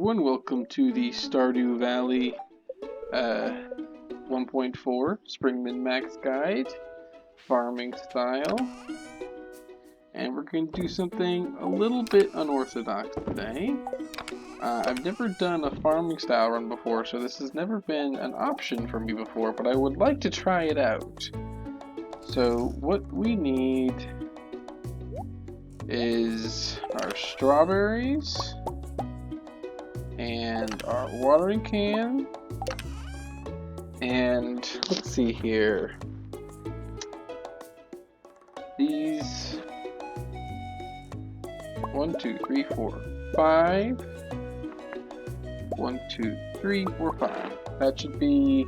everyone, welcome to the Stardew Valley 1.4 Spring Min-Max Guide, farming style. And we're going to do something a little bit unorthodox today. I've never done a farming style run before, so this has never been an option for me before, but I would like to try it out. So what we need is our strawberries and our watering can, and let's see here, these 1 2 3 4 5 1 2 3 4 5 that should be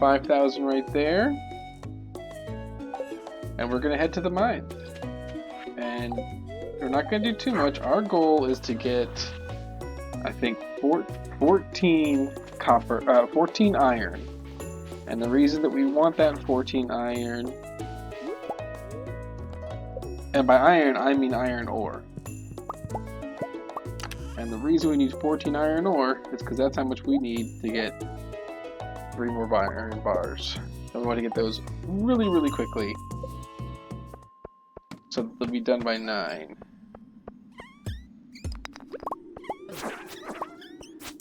5,000 right there, and we're gonna head to the mines. And we're not gonna do too much. Our goal is to get, I think, 14 iron. And the reason that we want that 14 iron, and by iron I mean iron ore. And the reason we need 14 iron ore is because that's how much we need to get 3 more iron bars. And we want to get those really, really quickly, so they'll be done by 9.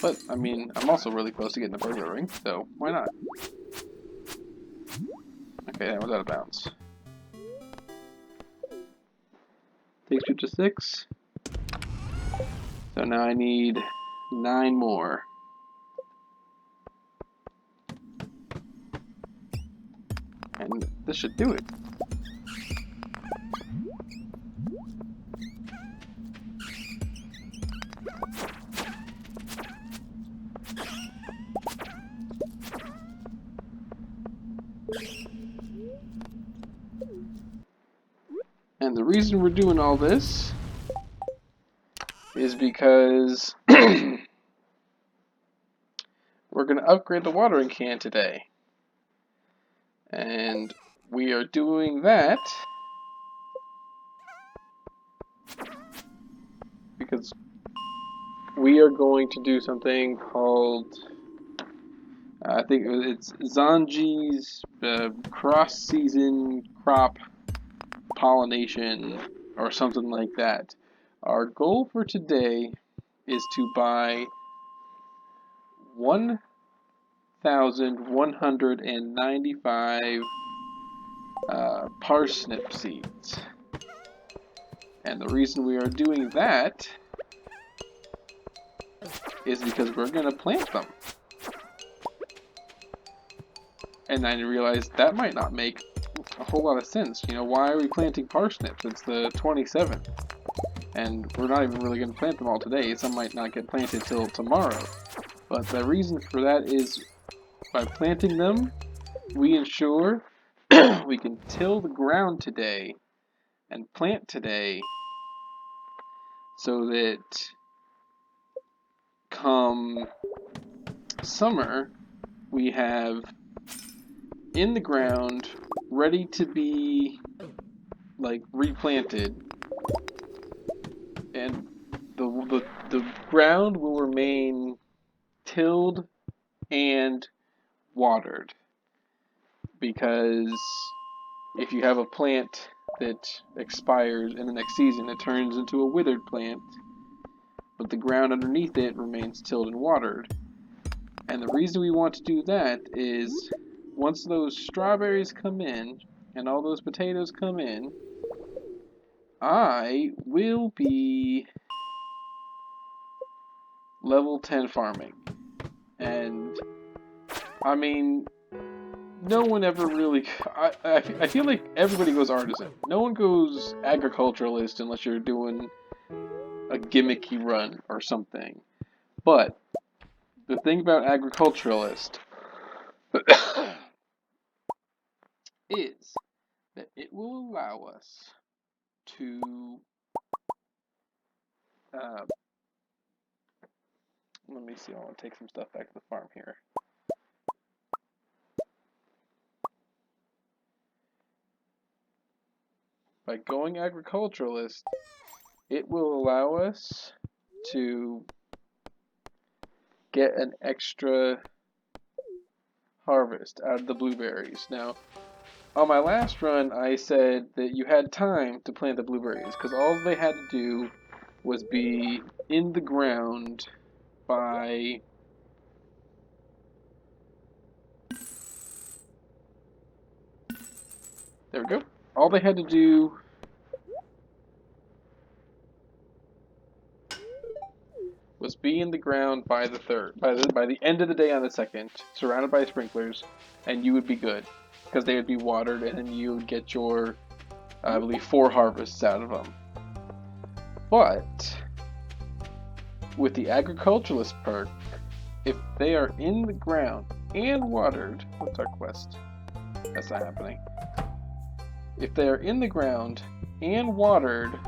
But, I mean, I'm also really close to getting the burglar ring, so why not? Okay, that was out of bounds. Takes you to 6. So now I need 9 more. And this should do it. And the reason we're doing all this is because we're going to upgrade the watering can today. And we are doing that because we are going to do something called, I think it's Xianji's cross-season crop pollination or something like that. Our goal for today is to buy 1,195 parsnip seeds. And the reason we are doing that is because we're going to plant them. And I realized that might not make a whole lot of sense. You know, why are we planting parsnips? It's the 27th. And we're not even really going to plant them all today. Some might not get planted till tomorrow. But the reason for that is by planting them, we ensure we can till the ground today and plant today, so that come summer we have in the ground ready to be like replanted, and the ground will remain tilled and watered. Because if you have a plant that expires in the next season, it turns into a withered plant, but the ground underneath it remains tilled and watered. And the reason we want to do that is once those strawberries come in and all those potatoes come in, I will be level 10 farming. And I mean, no one ever really, I feel like everybody goes artisan. No one goes agriculturalist unless you're doing a gimmicky run or something. But the thing about agriculturalist is that it will allow us to let me see, I want to take some stuff back to the farm here. By going agriculturalist, it will allow us to get an extra harvest out of the blueberries. Now, on my last run, I said that you had time to plant the blueberries because all they had to do was be in the ground by there we go. All they had to do was be in the ground by the end of the day on the 2nd, surrounded by sprinklers, and you would be good because they would be watered, and then you would get your, I believe, 4 harvests out of them. But with the agriculturalist perk, if they are in the ground and watered, what's our quest? That's not happening. If they are in the ground and watered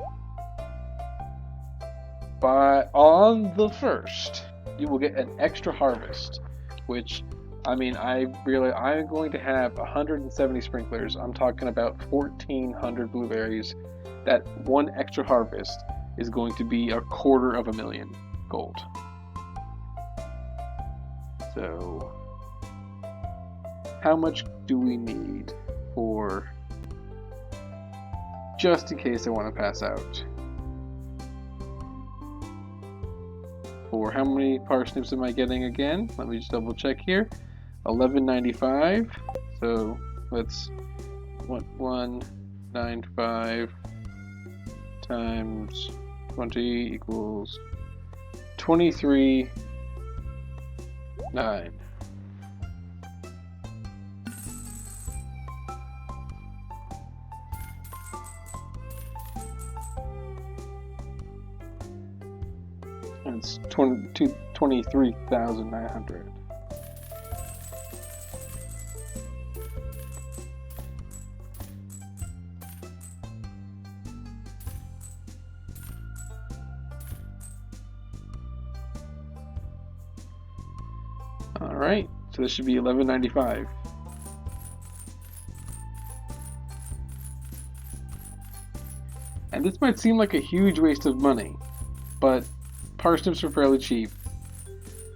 on the 1st, you will get an extra harvest, which, I mean, I'm going to have 170 sprinklers. I'm talking about 1,400 blueberries. That one extra harvest is going to be 250,000 gold. So, how much do we need for, just in case I want to pass out? For how many parsnips am I getting again? Let me just double check here. 11.95. So let's 195 times 20 equals 23.9. It's 23,900. All right, so this should be 11.95. And this might seem like a huge waste of money, but parsnips are fairly cheap,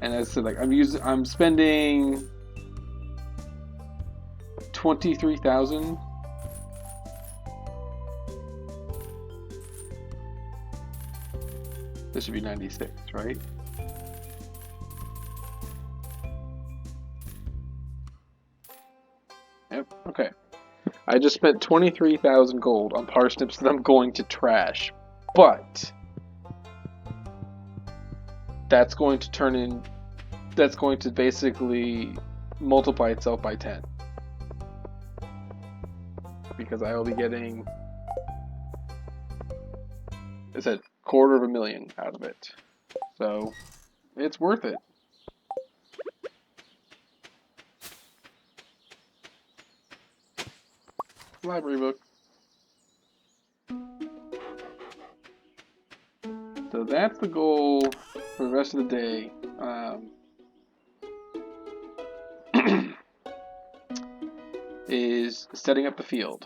and as I said, like I'm spending 23,000. This should be 96, right? Yep. Okay. I just spent 23,000 gold on parsnips that I'm going to trash, but that's going to basically multiply itself by 10. Because I will be getting, I said, 250,000 out of it. So, it's worth it. Library book. So that's the goal for the rest of the day. Is setting up the field.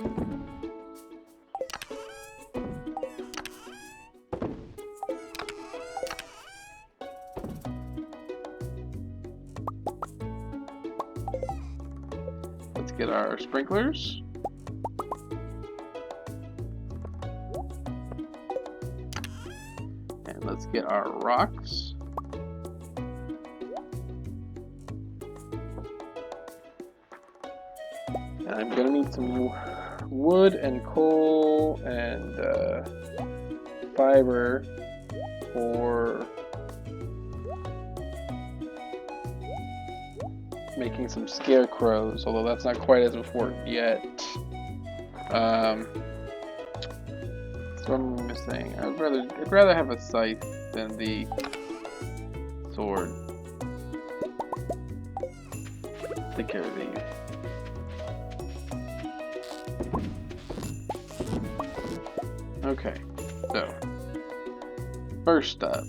Let's get our sprinklers. And let's get our rocks. And I'm gonna need some wood and coal and fiber for making some scarecrows, although that's not quite as important yet. So I'm missing. I'd rather have a scythe than the sword. Take care of these. Okay, so first up,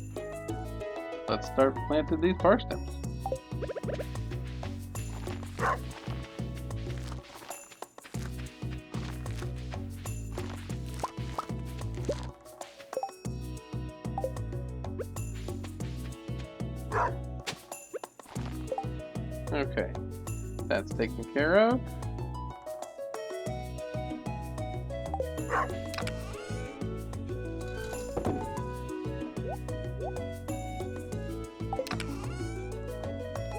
let's start planting these parsnips. Okay, that's taken care of.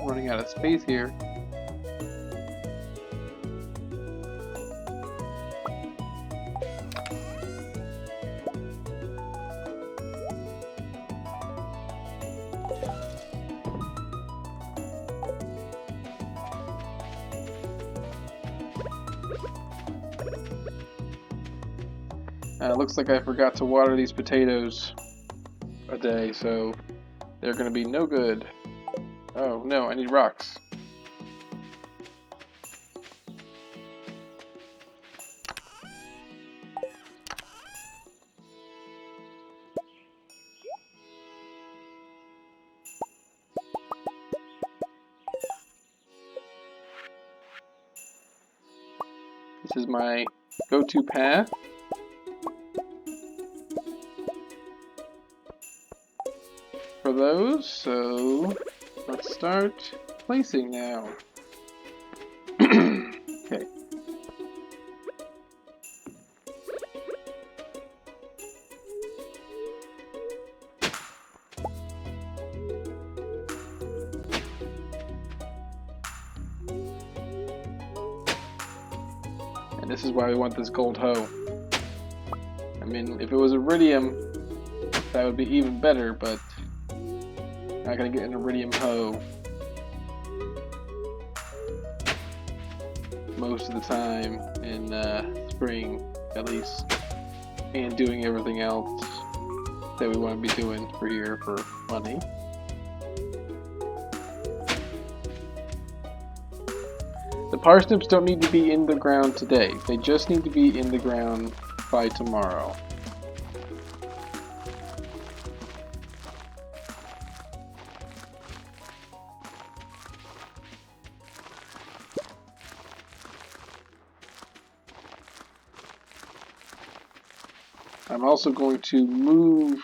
Running out of space here. Looks like I forgot to water these potatoes a day, so they're going to be no good. Oh no, I need rocks. This is my go-to path. For those, so let's start placing now. Okay. And this is why we want this gold hoe. I mean, if it was iridium, that would be even better, but not gonna get an iridium hoe most of the time in spring, at least, and doing everything else that we want to be doing for here for money. The parsnips don't need to be in the ground today. They just need to be in the ground by tomorrow. I'm also going to move,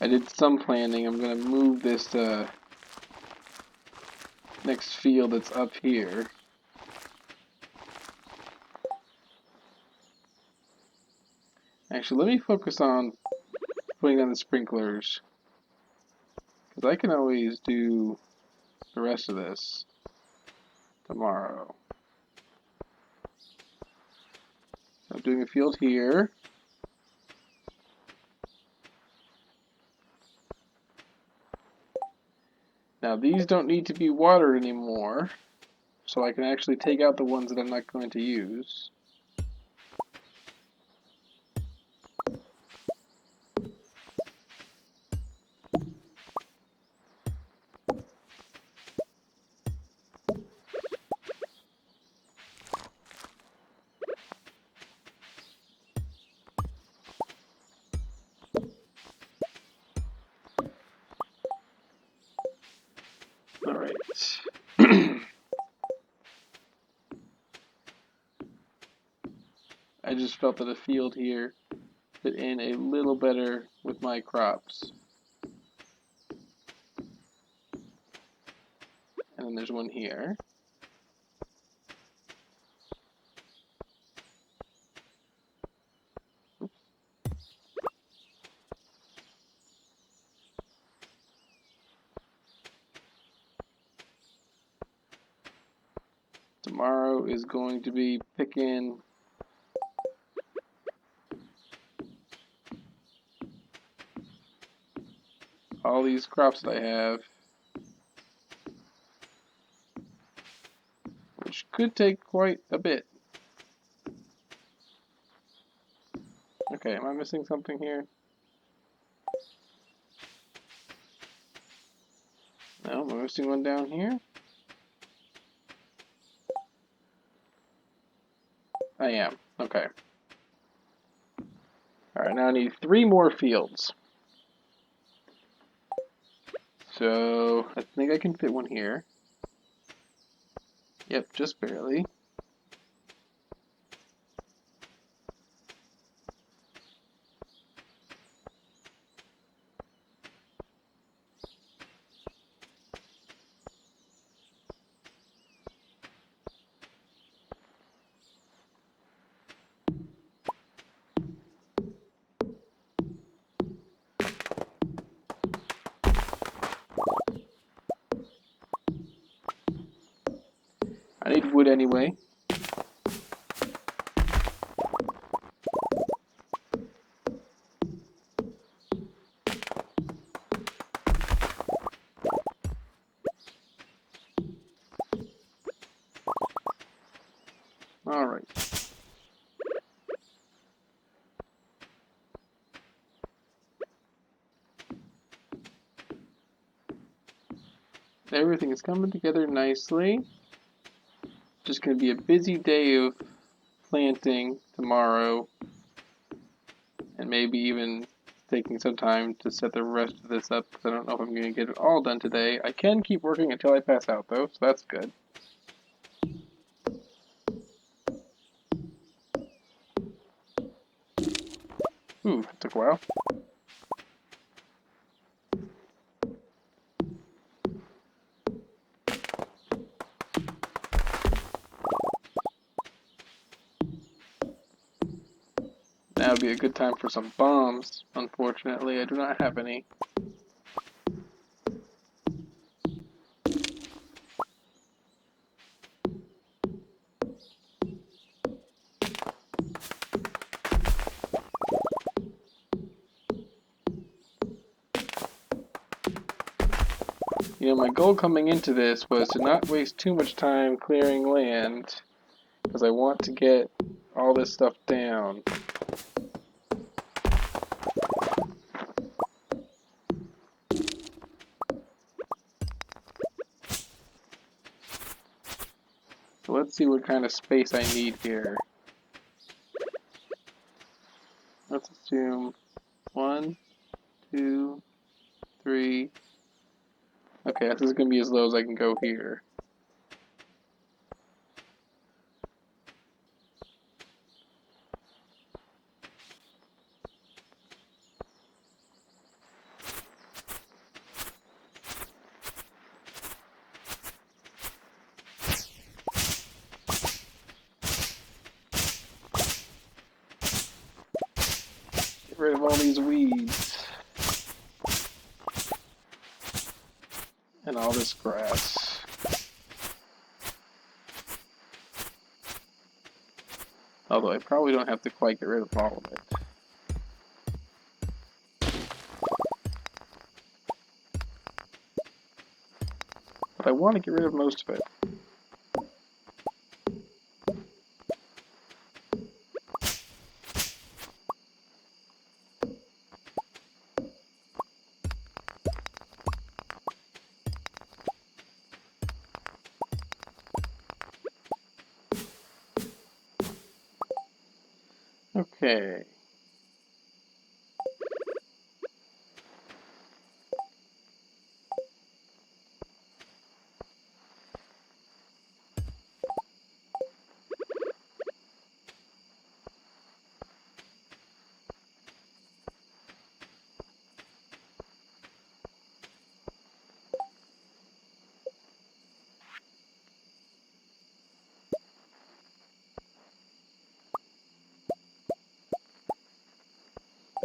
I did some planning, I'm going to move this next field that's up here. Actually, let me focus on putting on the sprinklers, because I can always do the rest of this tomorrow. So I'm doing a field here. Now these don't need to be watered anymore, so I can actually take out the ones that I'm not going to use. Alright. I just felt that a field here fit in a little better with my crops. And then there's one here. Tomorrow is going to be picking all these crops that I have, which could take quite a bit. Okay, am I missing something here? No, am I missing one down here? I am. Okay. Alright, now I need 3 more fields. So, I think I can fit one here. Yep, just barely. I need wood anyway. Alright. Everything is coming together nicely. Just going to be a busy day of planting tomorrow. And maybe even taking some time to set the rest of this up, because I don't know if I'm going to get it all done today. I can keep working until I pass out, though, so that's good. Ooh, it took a while. Now would be a good time for some bombs. Unfortunately, I do not have any. You know, my goal coming into this was to not waste too much time clearing land, because I want to get all this stuff down. So let's see what kind of space I need here. Let's assume 1, 2, 3. Okay, this is going to be as low as I can go here. Get rid of all these weeds. And all this grass. Although I probably don't have to quite get rid of all of it. But I want to get rid of most of it. Okay.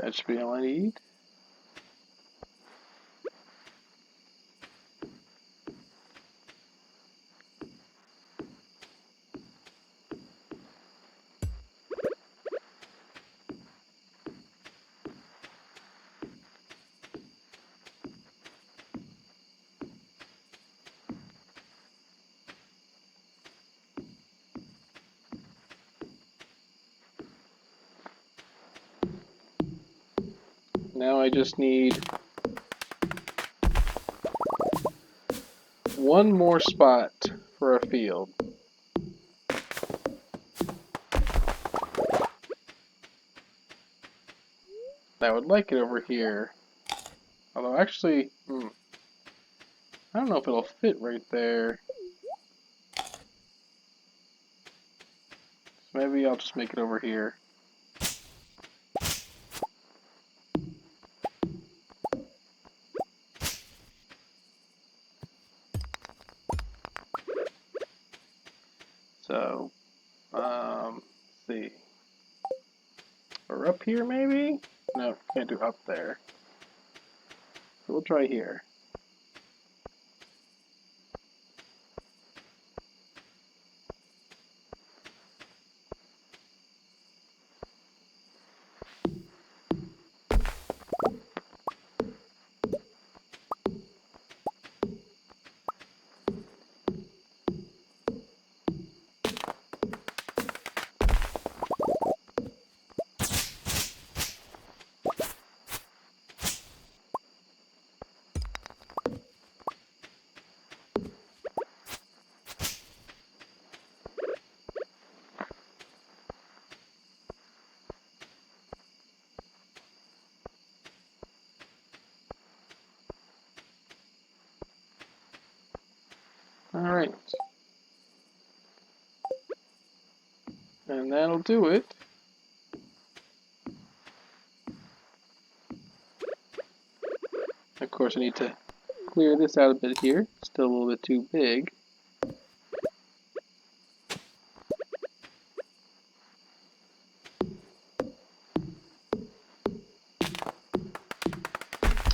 That should be all I need. Now I just need one more spot for a field. I would like it over here. Although actually, I don't know if it'll fit right there. So maybe I'll just make it over here. So, let's see. Or up here maybe? No, can't do up there. So we'll try here. Alright. And that'll do it. Of course, I need to clear this out a bit here. Still a little bit too big.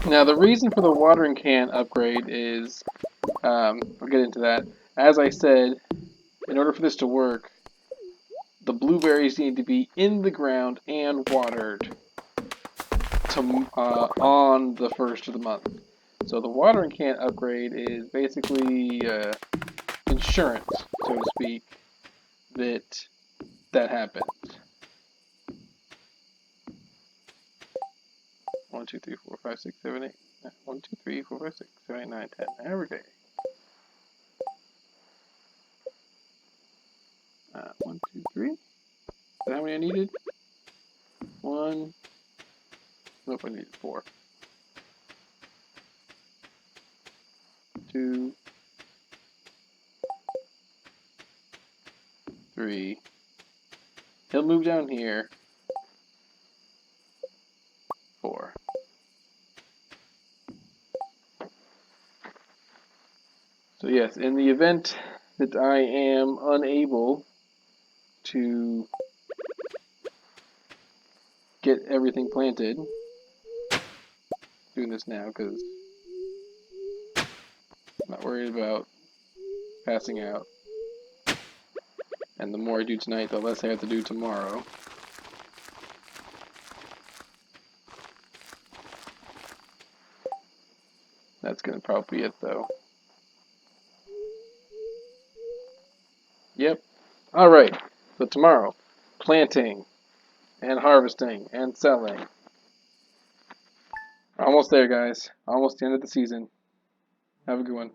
Now, the reason for the watering can upgrade is, I'll get into that. As I said, in order for this to work, the blueberries need to be in the ground and watered on the first of the month. So the watering can upgrade is basically insurance, so to speak, that happens. 1, 2, 3, 4, 5, 6, 7, 8. 1, 2, 3, 4, 5, 6, 7, 8, 9, 10. There we go. 1, 2, 3. Is that how many I needed? 1. Nope, I needed 4. 2, 3. He'll move down here. 4. So yes, in the event that I am unable to get everything planted, doing this now because I'm not worried about passing out. And the more I do tonight, the less I have to do tomorrow. That's going to probably be it, though. Yep. Alright, so tomorrow, planting, and harvesting, and selling. Almost there, guys. Almost the end of the season. Have a good one.